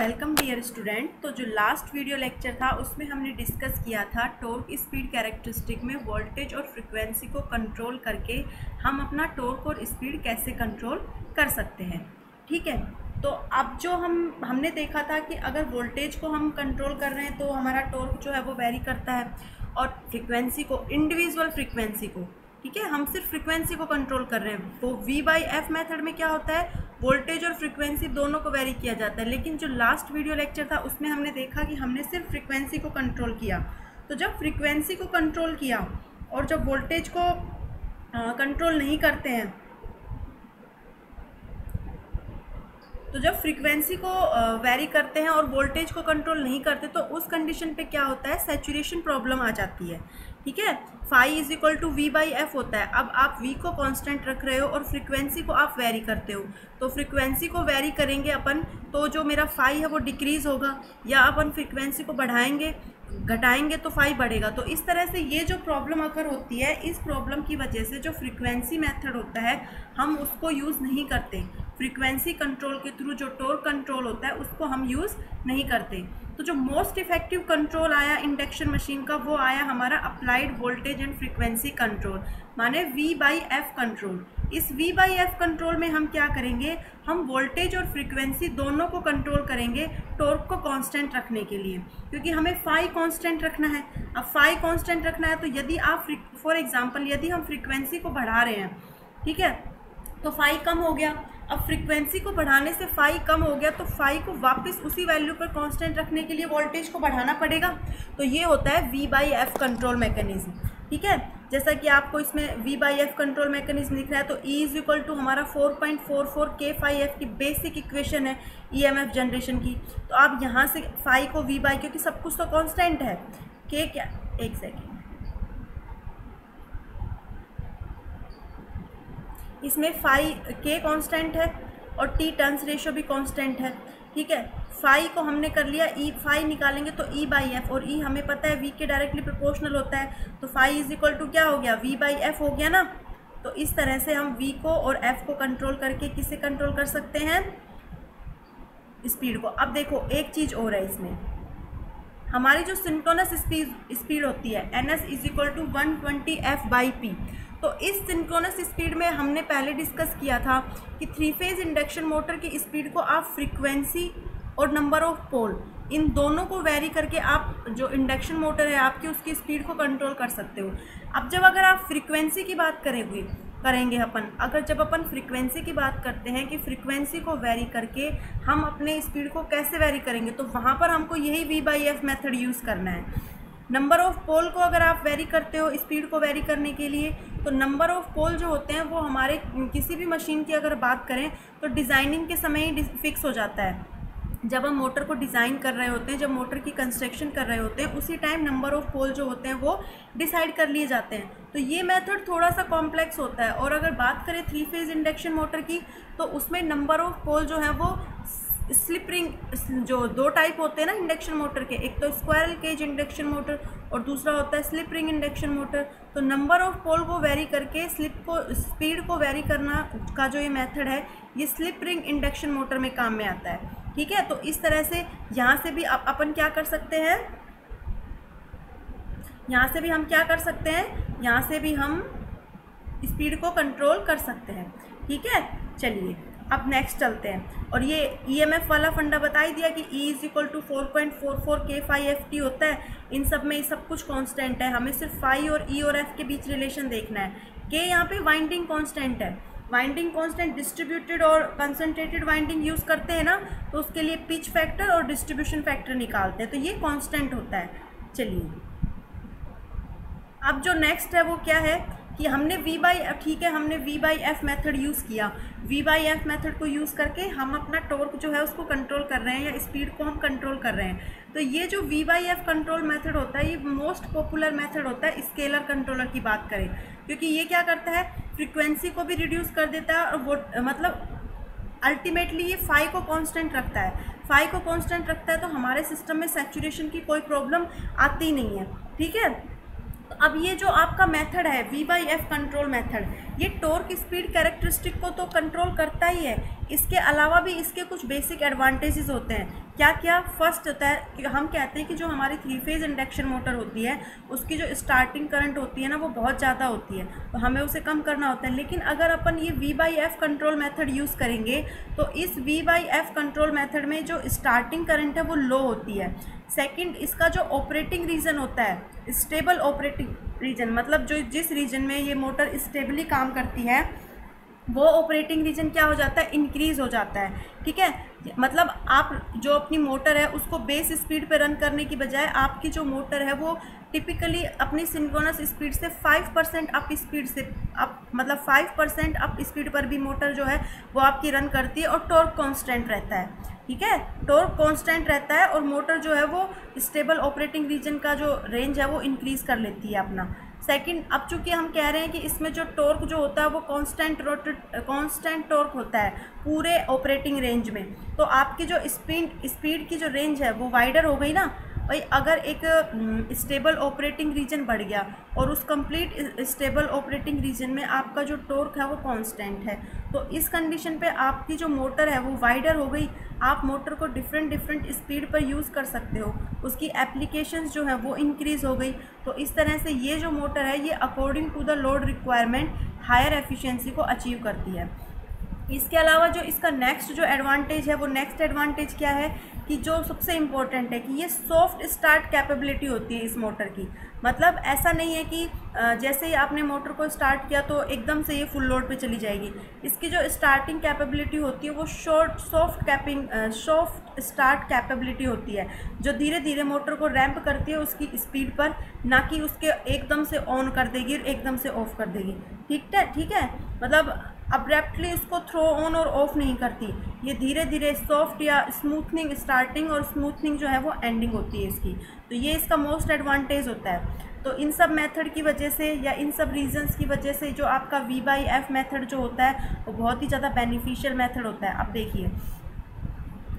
Welcome dear student. तो जो last video lecture था उसमें हमने डिस्कस किया था टॉर्क स्पीड कैरेक्टरिस्टिक में वोल्टेज और फ्रीक्वेंसी को कंट्रोल करके हम अपना टॉर्क और स्पीड कैसे कंट्रोल कर सकते हैं। ठीक है, तो अब जो हमने देखा था कि अगर वोल्टेज को हम कंट्रोल कर रहे हैं तो हमारा टॉर्क जो है वो वेरी करता है, और फ्रीक्वेंसी को, इंडिविजुअल फ्रीक्वेंसी को, ठीक है, हम सिर्फ फ्रीक्वेंसी को कंट्रोल कर रहे हैं। तो V/F मेथड में क्या होता है, वोल्टेज और फ्रीक्वेंसी दोनों को वेरी किया जाता है। लेकिन जो लास्ट वीडियो लेक्चर था उसमें हमने देखा कि हमने सिर्फ फ्रीक्वेंसी को कंट्रोल किया। तो जब फ्रीक्वेंसी को कंट्रोल किया और जब वोल्टेज को कंट्रोल नहीं करते हैं, तो जब फ्रीक्वेंसी को वेरी करते हैं और वोल्टेज को कंट्रोल नहीं करते, तो उस कंडीशन पे क्या होता है, सैचुरेशन प्रॉब्लम आ जाती है। ठीक है, phi is equal to V/F होता है। अब आप V को कांस्टेंट रख रहे हो और फ्रीक्वेंसी को आप वेरी करते हो, तो फ्रीक्वेंसी को वेरी करेंगे अपन, तो जो मेरा फाई है वो डिक्रीज़ होगा, या अपन फ्रीक्वेंसी को बढ़ाएंगे, घटाएंगे तो फाई बढ़ेगा। तो इस तरह से ये जो प्रॉब्लम अगर होती है, इस प्रॉब्लम की वजह से जो फ्रीक्वेंसी मेथड होता है हम उसको यूज़ नहीं करते। फ्रीक्वेंसी कंट्रोल के थ्रू जो टॉर्क कंट्रोल होता है उसको हम यूज़ नहीं करते। तो जो मोस्ट इफेक्टिव कंट्रोल आया इंडक्शन मशीन का, वो आया हमारा applied voltage and frequency control, माने V/F कंट्रोल। इस V/F कंट्रोल में हम क्या करेंगे, हम वोल्टेज और फ्रीक्वेंसी दोनों को कंट्रोल करेंगे टॉर्क को कांस्टेंट रखने के लिए, क्योंकि हमें फाई कांस्टेंट रखना है। अब फाई कांस्टेंट रखना है तो यदि आप फॉर एग्जांपल यदि हम फ्रीक्वेंसी को बढ़ा रहे हैं, ठीक है, तो फाई कम हो गया। अब फ्रीक्वेंसी को बढ़ाने से फाई कम हो गया, तो फाई को वापस उसी वैल्यू पर कांस्टेंट रखने के लिए वोल्टेज को बढ़ाना पड़ेगा। तो ये होता है V/F कंट्रोल मैकेनिज्म। ठीक है, जैसा कि आपको इसमें V/F कंट्रोल मैकेनिज्म दिख रहा है, तो E इज इक्वल टू हमारा 4.44 K/F की बेसिक इक्वेशन है EMF जनरेशन की। तो आप यहाँ से फाई को क्योंकि सब कुछ तो कांस्टेंट है, K क्या, एक सेकेंड, इसमें फाई K कांस्टेंट है और T टर्न्स रेशियो भी कांस्टेंट है। ठीक है, फाई को हमने कर लिया, E फाई निकालेंगे तो E/F, और E हमें पता है V के डायरेक्टली प्रोपोर्शनल होता है, तो फाई इज इक्वल टू क्या हो गया, V/F हो गया ना। तो इस तरह से हम V को और F को कंट्रोल करके किसे कंट्रोल कर सकते हैं, स्पीड को। अब देखो एक चीज़ और है इसमें, हमारी जो सिंक्रोनस स्पीड होती है NS is equal to 120F/P। तो इस सिंक्रोनस स्पीड में हमने पहले डिस्कस किया था कि 3 फेज इंडक्शन मोटर की स्पीड को आप फ्रीक्वेंसी और नंबर ऑफ पोल, इन दोनों को वेरी करके आप जो इंडक्शन मोटर है आपकी, उसकी स्पीड को कंट्रोल कर सकते हो। अब जब अगर आप फ्रीक्वेंसी की बात करेंगे जब अपन फ्रीक्वेंसी की बात करते हैं कि फ्रीक्वेंसी को वेरी करके हम अपने स्पीड को कैसे वेरी करेंगे, तो वहाँ पर हमको यही V/F मेथड यूज़ करना है। नंबर ऑफ़ पोल को अगर आप वेरी करते हो स्पीड को वेरी करने के लिए, तो नंबर ऑफ़ पोल जो होते हैं वो हमारे किसी भी मशीन की अगर बात करें तो डिज़ाइनिंग के समय ही फिक्स हो जाता है। जब हम मोटर को डिज़ाइन कर रहे होते हैं, जब मोटर की कंस्ट्रक्शन कर रहे होते हैं, उसी टाइम नंबर ऑफ़ पोल जो होते हैं वो डिसाइड कर लिए जाते हैं। तो ये मेथड थोड़ा सा कॉम्प्लेक्स होता है। और अगर बात करें 3 फेज इंडक्शन मोटर की, तो उसमें नंबर ऑफ़ पोल जो है वो स्लिप रिंग, जो 2 टाइप होते हैं ना इंडक्शन मोटर के, एक तो स्क्वायरल केज इंडक्शन मोटर और दूसरा होता है स्लिप रिंग इंडक्शन मोटर। तो नंबर ऑफ़ पोल को वेरी करके स्पीड को वेरी करना का जो ये मेथड है, ये स्लिप रिंग इंडक्शन मोटर में काम में आता है। ठीक है, तो इस तरह से यहाँ से भी अपन क्या कर सकते हैं, यहाँ से भी हम क्या कर सकते हैं, यहाँ से भी हम स्पीड को कंट्रोल कर सकते हैं। ठीक है, चलिए अब नेक्स्ट चलते हैं। और ये EMF वाला फंडा बता ही दिया कि E is equal to 4.44 K/F होता है। इन सब में सब कुछ कांस्टेंट है, हमें सिर्फ फाई और E और F के बीच रिलेशन देखना है। K यहाँ पे वाइंडिंग कांस्टेंट है, वाइंडिंग कांस्टेंट डिस्ट्रीब्यूटेड और कंसंट्रेटेड वाइंडिंग यूज़ करते हैं ना, तो उसके लिए पिच फैक्टर और डिस्ट्रीब्यूशन फैक्टर निकालते हैं, तो ये कांस्टेंट होता है। चलिए अब जो नेक्स्ट है वो क्या है कि हमने ठीक है, हमने V/F मेथड यूज़ किया। V/F मेथड को यूज़ करके हम अपना टॉर्क जो है उसको कंट्रोल कर रहे हैं, या स्पीड को हम कंट्रोल कर रहे हैं। तो ये जो V/F कंट्रोल मेथड होता है, ये मोस्ट पॉपुलर मेथड होता है स्केलर कंट्रोलर की बात करें, क्योंकि ये क्या करता है, फ्रीक्वेंसी को भी रिड्यूस कर देता है, और वो मतलब अल्टीमेटली ये फाई को कांस्टेंट रखता है। फाई को कांस्टेंट रखता है तो हमारे सिस्टम में सैचुरेशन की कोई प्रॉब्लम आती नहीं है। ठीक है, अब ये जो आपका मेथड है V/F कंट्रोल मेथड, ये टॉर्क स्पीड कैरेक्टरिस्टिक को तो कंट्रोल करता ही है, इसके अलावा भी इसके कुछ बेसिक एडवांटेजेस होते हैं। क्या क्या? फर्स्ट होता है कि हम कहते हैं कि जो हमारी 3 फेज़ इंडक्शन मोटर होती है उसकी जो स्टार्टिंग करंट होती है ना वो बहुत ज़्यादा होती है, तो हमें उसे कम करना होता है। लेकिन अगर अपन ये V/F कंट्रोल मेथड यूज़ करेंगे तो इस V/F कंट्रोल मेथड में जो स्टार्टिंग करंट है वो लो होती है। सेकंड, इसका जो ऑपरेटिंग रीजन होता है स्टेबल ऑपरेटिंग रीजन, मतलब जो जिस रीजन में ये मोटर स्टेबली काम करती है वो ऑपरेटिंग रीजन क्या हो जाता है? इंक्रीज़ हो जाता है। ठीक है, मतलब आप जो अपनी मोटर है उसको बेस स्पीड पे रन करने की बजाय आपकी जो मोटर है वो टिपिकली अपनी सिंक्रोनस स्पीड से 5% अप स्पीड से मतलब 5% अप स्पीड पर भी मोटर जो है वो आपकी रन करती है और टॉर्क कांस्टेंट रहता है। ठीक है, टॉर्क कांस्टेंट रहता है और मोटर जो है वो स्टेबल ऑपरेटिंग रीजन का जो रेंज है वो इंक्रीज़ कर लेती है अपना। सेकंड, अब चूंकि हम कह रहे हैं कि इसमें जो टॉर्क जो होता है वो कांस्टेंट टॉर्क होता है पूरे ऑपरेटिंग रेंज में, तो आपकी जो स्पीड की जो रेंज है वो वाइडर हो गई ना भाई। अगर एक स्टेबल ऑपरेटिंग रीजन बढ़ गया और उस कंप्लीट स्टेबल ऑपरेटिंग रीजन में आपका जो टॉर्क है वो कांस्टेंट है, तो इस कंडीशन पे आपकी जो मोटर है वो वाइडर हो गई। आप मोटर को डिफरेंट स्पीड पर यूज़ कर सकते हो, उसकी एप्लीकेशंस जो है वो इंक्रीज़ हो गई। तो इस तरह से ये जो मोटर है ये according to the load requirement higher efficiency को अचीव करती है। इसके अलावा जो इसका नेक्स्ट जो एडवांटेज है वो नेक्स्ट एडवांटेज क्या है कि जो सबसे इम्पोर्टेंट है कि ये सॉफ्ट स्टार्ट कैपेबिलिटी होती है इस मोटर की। मतलब ऐसा नहीं है कि जैसे ही आपने मोटर को स्टार्ट किया तो एकदम से ये फुल लोड पे चली जाएगी। इसकी जो स्टार्टिंग कैपेबिलिटी होती है वो सॉफ्ट स्टार्ट कैपेबिलिटी होती है, जो धीरे धीरे मोटर को रैंप करती है उसकी स्पीड पर, ना कि उसके एकदम से ऑन कर देगी और एकदम से ऑफ कर देगी। ठीक है, मतलब अब्रप्टली उसको थ्रो ऑन और ऑफ नहीं करती, ये धीरे धीरे सॉफ्ट या स्मूथनिंग स्टार्टिंग और स्मूथनिंग जो है वो एंडिंग होती है इसकी। तो ये इसका मोस्ट एडवांटेज होता है। तो इन सब मेथड की वजह से या इन सब रीजंस की वजह से जो आपका V/F मेथड जो होता है वो बहुत ही ज़्यादा बेनिफिशियल मेथड होता है। अब देखिए,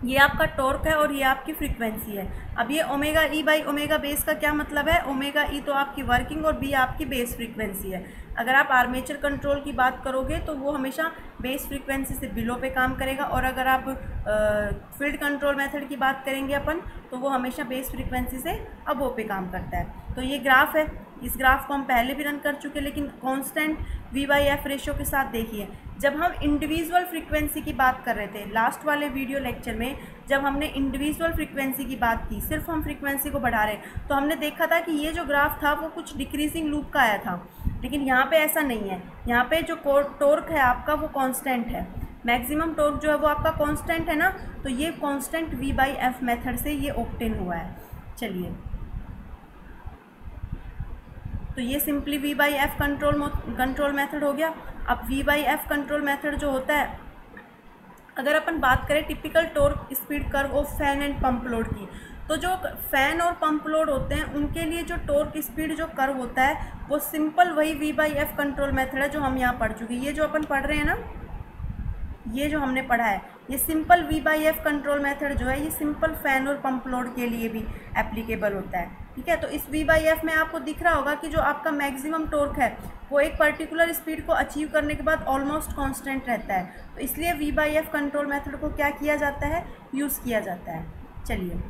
ये आपका टॉर्क है और ये आपकी फ्रीक्वेंसी है। अब ये omega E by omega base का क्या मतलब है? ओमेगा ई तो आपकी वर्किंग और बी आपकी बेस फ्रीक्वेंसी है। अगर आप आर्मेचर कंट्रोल की बात करोगे तो वो हमेशा बेस फ्रीक्वेंसी से बिलो पे काम करेगा, और अगर आप फील्ड कंट्रोल मेथड की बात करेंगे अपन तो वो हमेशा बेस फ्रीक्वेंसी से अबो पे काम करता है। तो ये ग्राफ है, इस ग्राफ को हम पहले भी रन कर चुके हैं लेकिन कांस्टेंट V/F रेशियो के साथ। देखिए, जब हम इंडिविजुअल फ्रीक्वेंसी की बात कर रहे थे लास्ट वाले वीडियो लेक्चर में, जब हमने इंडिविजुअल फ्रीक्वेंसी की बात की, सिर्फ हम फ्रीक्वेंसी को बढ़ा रहे हैं, तो हमने देखा था कि ये जो ग्राफ था वो कुछ डिक्रीजिंग लूप का आया था। लेकिन यहाँ पे ऐसा नहीं है, यहाँ पे जो टॉर्क है आपका वो कांस्टेंट है, मैक्सिमम टॉर्क जो है वो आपका कांस्टेंट है ना, तो ये कांस्टेंट V/F मेथड से ये ऑब्टेन हुआ है। चलिए, तो ये सिंपली V/F कंट्रोल मेथड हो गया। अब V/F कंट्रोल मेथड जो होता है, अगर अपन बात करें typical torque speed curve of fan and pump load की, तो जो फैन और पंप लोड होते हैं उनके लिए जो टॉर्क स्पीड जो कर्व होता है वो सिंपल वही V/F कंट्रोल मेथड है जो हम यहाँ पढ़ चुके हैं। ये जो अपन पढ़ रहे हैं ना, ये जो हमने पढ़ा है, ये सिंपल V/F कंट्रोल मेथड जो है ये सिंपल फैन और पंप लोड के लिए भी एप्लीकेबल होता है। ठीक है, तो इस V/F में आपको दिख रहा होगा कि जो आपका मैक्सिमम टॉर्क है वो एक पर्टिकुलर स्पीड को अचीव करने के बाद ऑलमोस्ट कांस्टेंट रहता है। तो इसलिए V/F कंट्रोल मेथड को क्या किया जाता है? यूज़ किया जाता है। चलिए,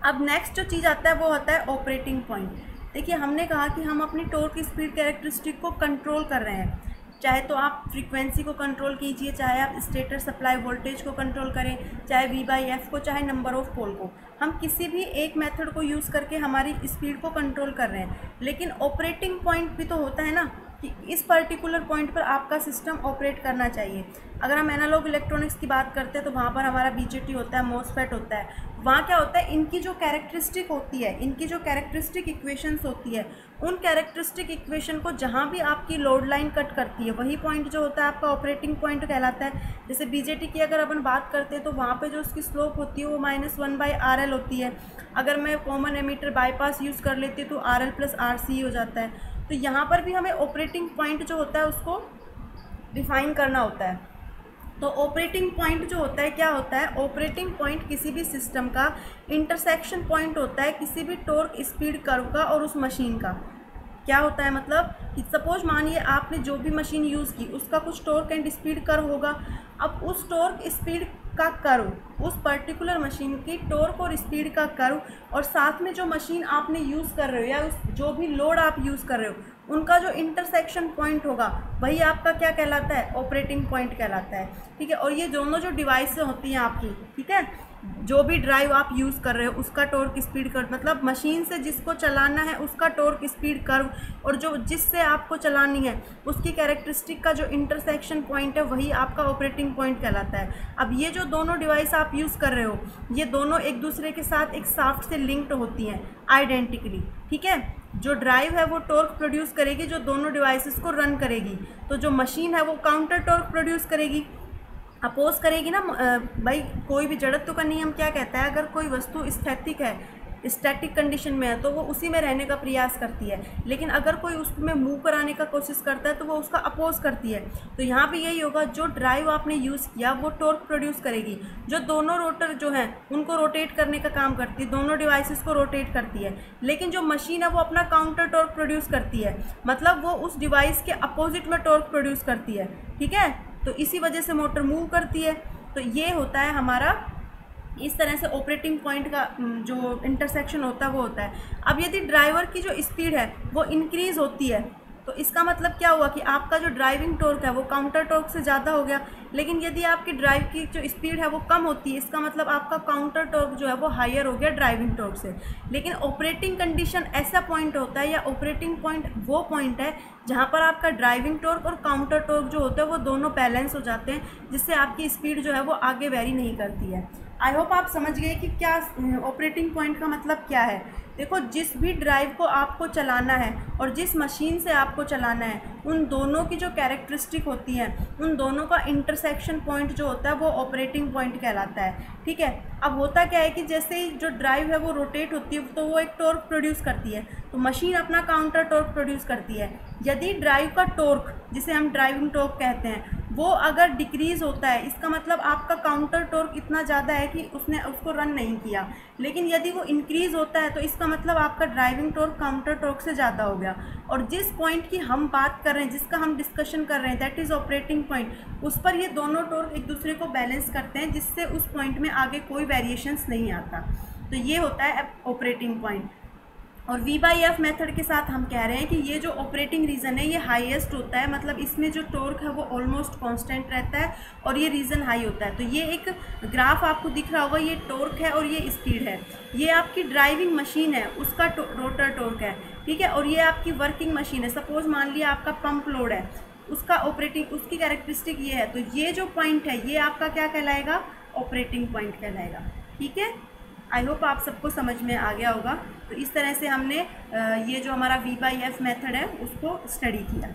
अब नेक्स्ट जो चीज़ आता है वो होता है ऑपरेटिंग पॉइंट। देखिए, हमने कहा कि हम अपनी टॉर्क स्पीड कैरेक्टरिस्टिक को कंट्रोल कर रहे हैं, चाहे तो आप फ्रीक्वेंसी को कंट्रोल कीजिए, चाहे आप स्टेटर सप्लाई वोल्टेज को कंट्रोल करें, चाहे V/F को, चाहे नंबर ऑफ पोल को, हम किसी भी एक मेथड को यूज़ करके हमारी स्पीड को कंट्रोल कर रहे हैं। लेकिन ऑपरेटिंग पॉइंट भी तो होता है ना कि इस पर्टिकुलर पॉइंट पर आपका सिस्टम ऑपरेट करना चाहिए। अगर हम एनालॉग इलेक्ट्रॉनिक्स की बात करते हैं तो वहाँ पर हमारा BJT होता है, MOSFET होता है। वहाँ क्या होता है, इनकी जो कैरेक्टरिस्टिक होती है, इनकी जो कैरेक्टरिस्टिक इक्वेशंस होती है, उन कैरेक्टरिस्टिक इक्वेशन को जहाँ भी आपकी लोड लाइन कट करती है वही पॉइंट जो होता है आपका ऑपरेटिंग पॉइंट कहलाता है। जैसे BJT की अगर अपन बात करते हैं तो वहाँ पे जो उसकी स्लोप होती है वो -1/RL होती है। अगर मैं कॉमन एमीटर बाईपास यूज़ कर लेती हूँ तो RL + RC हो जाता है। तो यहाँ पर भी हमें ऑपरेटिंग पॉइंट जो होता है उसको डिफाइन करना होता है। तो ऑपरेटिंग पॉइंट जो होता है क्या होता है? ऑपरेटिंग पॉइंट किसी भी सिस्टम का इंटरसेक्शन पॉइंट होता है किसी भी टॉर्क स्पीड कर्व का और उस मशीन का। क्या होता है मतलब कि सपोज मानिए आपने जो भी मशीन यूज़ की उसका कुछ टॉर्क एंड स्पीड कर्व होगा। अब उस टॉर्क स्पीड का कर्व, उस पर्टिकुलर मशीन की टॉर्क और स्पीड का कर्व, और साथ में जो मशीन आपने यूज़ कर रहे हो या उस जो भी लोड आप यूज़ कर रहे हो उनका जो इंटरसेक्शन पॉइंट होगा वही आपका क्या कहलाता है, ऑपरेटिंग पॉइंट कहलाता है। ठीक है, और ये दोनों जो डिवाइस होती हैं आपकी, ठीक है, जो भी ड्राइव आप यूज़ कर रहे हो उसका टॉर्क स्पीड कर्व, मतलब मशीन से जिसको चलाना है उसका टॉर्क स्पीड कर्व, और जो जिससे आपको चलानी है उसकी कैरेक्टरिस्टिक का जो इंटरसेक्शन पॉइंट है वही आपका ऑपरेटिंग पॉइंट कहलाता है। अब ये जो दोनों डिवाइस आप यूज़ कर रहे हो ये दोनों एक दूसरे के साथ एक शाफ्ट से लिंक्ड होती हैं आइडेंटिकली। ठीक है, जो ड्राइव है वो टॉर्क प्रोड्यूस करेगी जो दोनों डिवाइसेस को रन करेगी, तो जो मशीन है वो काउंटर टॉर्क प्रोड्यूस करेगी, अपोज करेगी ना। भाई कोई भी जड़त्व का नियम क्या कहता है, अगर कोई वस्तु स्थैतिक है, स्टैटिक कंडीशन में है तो वो उसी में रहने का प्रयास करती है, लेकिन अगर कोई उसमें मूव कराने का कोशिश करता है तो वो उसका अपोज करती है। तो यहाँ पे यही होगा, जो ड्राइव आपने यूज़ किया वो टॉर्क प्रोड्यूस करेगी, जो दोनों रोटर जो हैं उनको रोटेट करने का काम करती है, दोनों डिवाइसेस को रोटेट करती है, लेकिन जो मशीन है वो अपना काउंटर टॉर्क प्रोड्यूस करती है, मतलब वो उस डिवाइस के अपोजिट में टॉर्क प्रोड्यूस करती है। ठीक है, तो इसी वजह से मोटर मूव करती है। तो ये होता है हमारा, इस तरह से ऑपरेटिंग पॉइंट का जो इंटरसेक्शन होता है वो होता है। अब यदि ड्राइवर की जो स्पीड है वो इंक्रीज़ होती है तो इसका मतलब क्या हुआ कि आपका जो ड्राइविंग टॉर्क है वो काउंटर टॉर्क से ज़्यादा हो गया, लेकिन यदि आपकी ड्राइव की जो स्पीड है वो कम होती है इसका मतलब आपका काउंटर टॉर्क जो है वो हायर हो गया ड्राइविंग टॉर्क से। लेकिन ऑपरेटिंग कंडीशन ऐसा पॉइंट होता है, या ऑपरेटिंग पॉइंट वो पॉइंट है जहाँ पर आपका ड्राइविंग टॉर्क और काउंटर टॉर्क जो होता है वो दोनों बैलेंस हो जाते हैं, जिससे आपकी स्पीड जो है वो आगे वेरी नहीं करती है। आई होप आप समझ गए कि क्या ऑपरेटिंग पॉइंट का मतलब क्या है। देखो, जिस भी ड्राइव को आपको चलाना है और जिस मशीन से आपको चलाना है उन दोनों की जो कैरेक्टरिस्टिक होती हैं उन दोनों का इंटरसेक्शन पॉइंट जो होता है वो ऑपरेटिंग पॉइंट कहलाता है। ठीक है, अब होता क्या है कि जैसे ही जो ड्राइव है वो रोटेट होती है तो वो एक टॉर्क प्रोड्यूस करती है, तो मशीन अपना काउंटर टॉर्क प्रोड्यूस करती है। यदि ड्राइव का टॉर्क, जिसे हम ड्राइविंग टॉर्क कहते हैं, वो अगर डिक्रीज़ होता है इसका मतलब आपका काउंटर टॉर्क इतना ज़्यादा है कि उसने उसको रन नहीं किया, लेकिन यदि वो इंक्रीज़ होता है तो इसका मतलब आपका ड्राइविंग टॉर्क काउंटर टॉर्क से ज़्यादा हो गया। और जिस पॉइंट की हम बात कर रहे हैं, जिसका हम डिस्कशन कर रहे हैं, दैट इज़ ऑपरेटिंग पॉइंट, उस पर ये दोनों टॉर्क एक दूसरे को बैलेंस करते हैं, जिससे उस पॉइंट में आगे कोई वेरिएशंस नहीं आता। तो ये होता है ऑपरेटिंग पॉइंट। और V/F मेथड के साथ हम कह रहे हैं कि ये जो ऑपरेटिंग रीजन है ये हाईएस्ट होता है, मतलब इसमें जो टॉर्क है वो ऑलमोस्ट कांस्टेंट रहता है और ये रीजन हाई होता है। तो ये एक ग्राफ आपको दिख रहा होगा, ये टॉर्क है और ये स्पीड है। ये आपकी ड्राइविंग मशीन है, उसका रोटर टॉर्क है। ठीक है, और ये आपकी वर्किंग मशीन है। सपोज मान लिया आपका पंप लोड है, उसका ऑपरेटिंग, उसकी कैरेक्टरिस्टिक ये है, तो ये जो पॉइंट है ये आपका क्या कहलाएगा, ऑपरेटिंग पॉइंट कहलाएगा। ठीक है, आई होप आप सबको समझ में आ गया होगा। तो इस तरह से हमने ये जो हमारा V/F मेथड है उसको स्टडी किया।